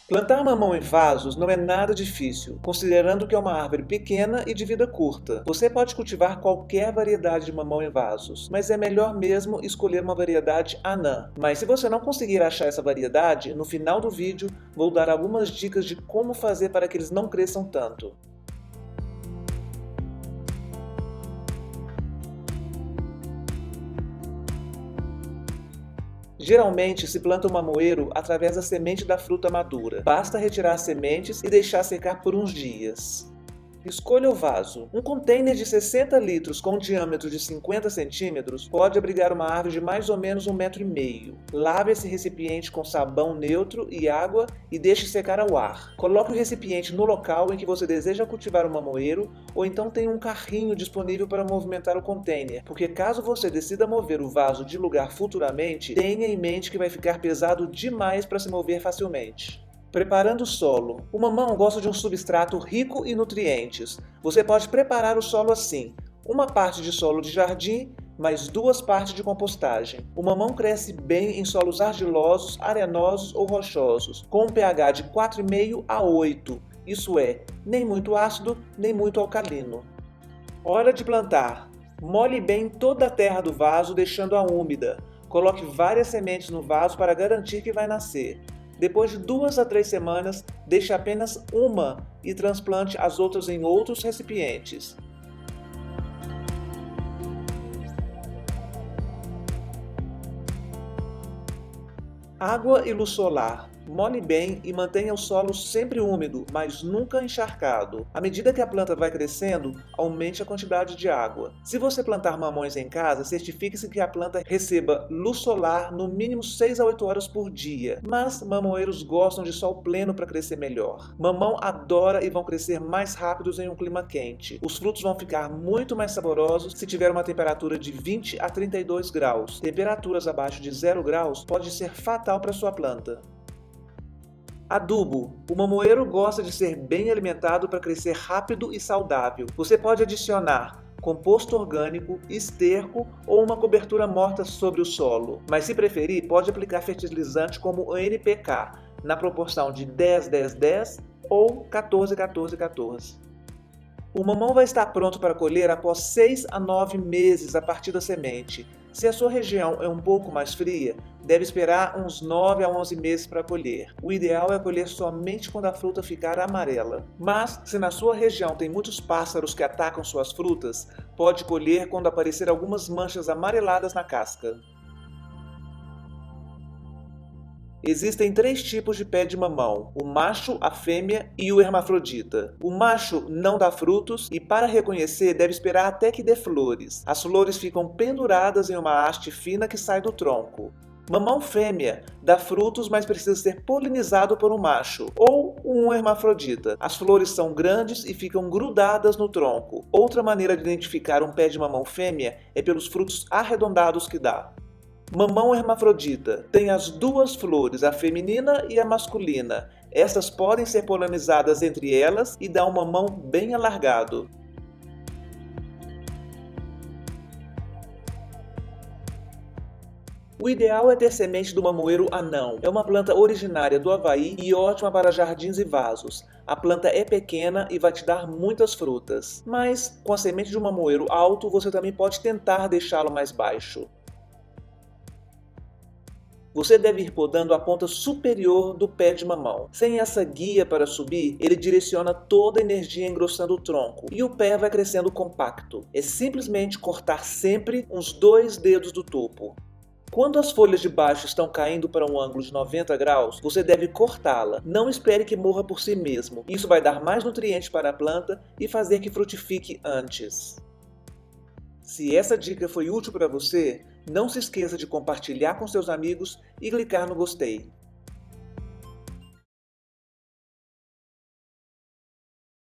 Plantar mamão em vasos não é nada difícil, considerando que é uma árvore pequena e de vida curta. Você pode cultivar qualquer variedade de mamão em vasos, mas é melhor mesmo escolher uma variedade anã. Mas se você não conseguir achar essa variedade, no final do vídeo vou dar algumas dicas de como fazer para que eles não cresçam tanto. Geralmente se planta o mamoeiro através da semente da fruta madura. Basta retirar as sementes e deixar secar por uns dias. Escolha o vaso. Um container de 60 litros com um diâmetro de 50 centímetros pode abrigar uma árvore de mais ou menos 1,5 m. Lave esse recipiente com sabão neutro e água e deixe secar ao ar. Coloque o recipiente no local em que você deseja cultivar o mamoeiro ou então tenha um carrinho disponível para movimentar o container, porque caso você decida mover o vaso de lugar futuramente, tenha em mente que vai ficar pesado demais para se mover facilmente. Preparando o solo. O mamão gosta de um substrato rico em nutrientes. Você pode preparar o solo assim: uma parte de solo de jardim, mais 2 partes de compostagem. O mamão cresce bem em solos argilosos, arenosos ou rochosos, com um pH de 4,5 a 8, isso é, nem muito ácido, nem muito alcalino. Hora de plantar. Molhe bem toda a terra do vaso, deixando-a úmida. Coloque várias sementes no vaso para garantir que vai nascer. Depois de 2 a 3 semanas, deixe apenas uma e transplante as outras em outros recipientes. Água e luz solar. Molhe bem e mantenha o solo sempre úmido, mas nunca encharcado. À medida que a planta vai crescendo, aumente a quantidade de água. Se você plantar mamões em casa, certifique-se que a planta receba luz solar no mínimo 6 a 8 horas por dia. Mas mamoeiros gostam de sol pleno para crescer melhor. Mamão adora e vão crescer mais rápidos em um clima quente. Os frutos vão ficar muito mais saborosos se tiver uma temperatura de 20 a 32 graus. Temperaturas abaixo de 0 graus pode ser fatal para sua planta. Adubo. O mamoeiro gosta de ser bem alimentado para crescer rápido e saudável. Você pode adicionar composto orgânico, esterco ou uma cobertura morta sobre o solo. Mas se preferir, pode aplicar fertilizante como o NPK, na proporção de 10-10-10 ou 14-14-14. O mamão vai estar pronto para colher após 6 a 9 meses a partir da semente. Se a sua região é um pouco mais fria, deve esperar uns 9 a 11 meses para colher. O ideal é colher somente quando a fruta ficar amarela. Mas, se na sua região tem muitos pássaros que atacam suas frutas, pode colher quando aparecer algumas manchas amareladas na casca. Existem 3 tipos de pé de mamão: o macho, a fêmea e o hermafrodita. O macho não dá frutos e, para reconhecer, deve esperar até que dê flores. As flores ficam penduradas em uma haste fina que sai do tronco. Mamão fêmea dá frutos, mas precisa ser polinizado por um macho ou um hermafrodita. As flores são grandes e ficam grudadas no tronco. Outra maneira de identificar um pé de mamão fêmea é pelos frutos arredondados que dá. Mamão hermafrodita tem as 2 flores, a feminina e a masculina. Estas podem ser polinizadas entre elas e dá um mamão bem alargado. O ideal é ter semente do mamoeiro anão. É uma planta originária do Havaí e ótima para jardins e vasos. A planta é pequena e vai te dar muitas frutas. Mas com a semente de um mamoeiro alto, você também pode tentar deixá-lo mais baixo. Você deve ir podando a ponta superior do pé de mamão. Sem essa guia para subir, ele direciona toda a energia engrossando o tronco e o pé vai crescendo compacto. É simplesmente cortar sempre uns 2 dedos do topo. Quando as folhas de baixo estão caindo para um ângulo de 90 graus, você deve cortá-la. Não espere que morra por si mesmo. Isso vai dar mais nutrientes para a planta e fazer que frutifique antes. Se essa dica foi útil para você, não se esqueça de compartilhar com seus amigos e clicar no gostei.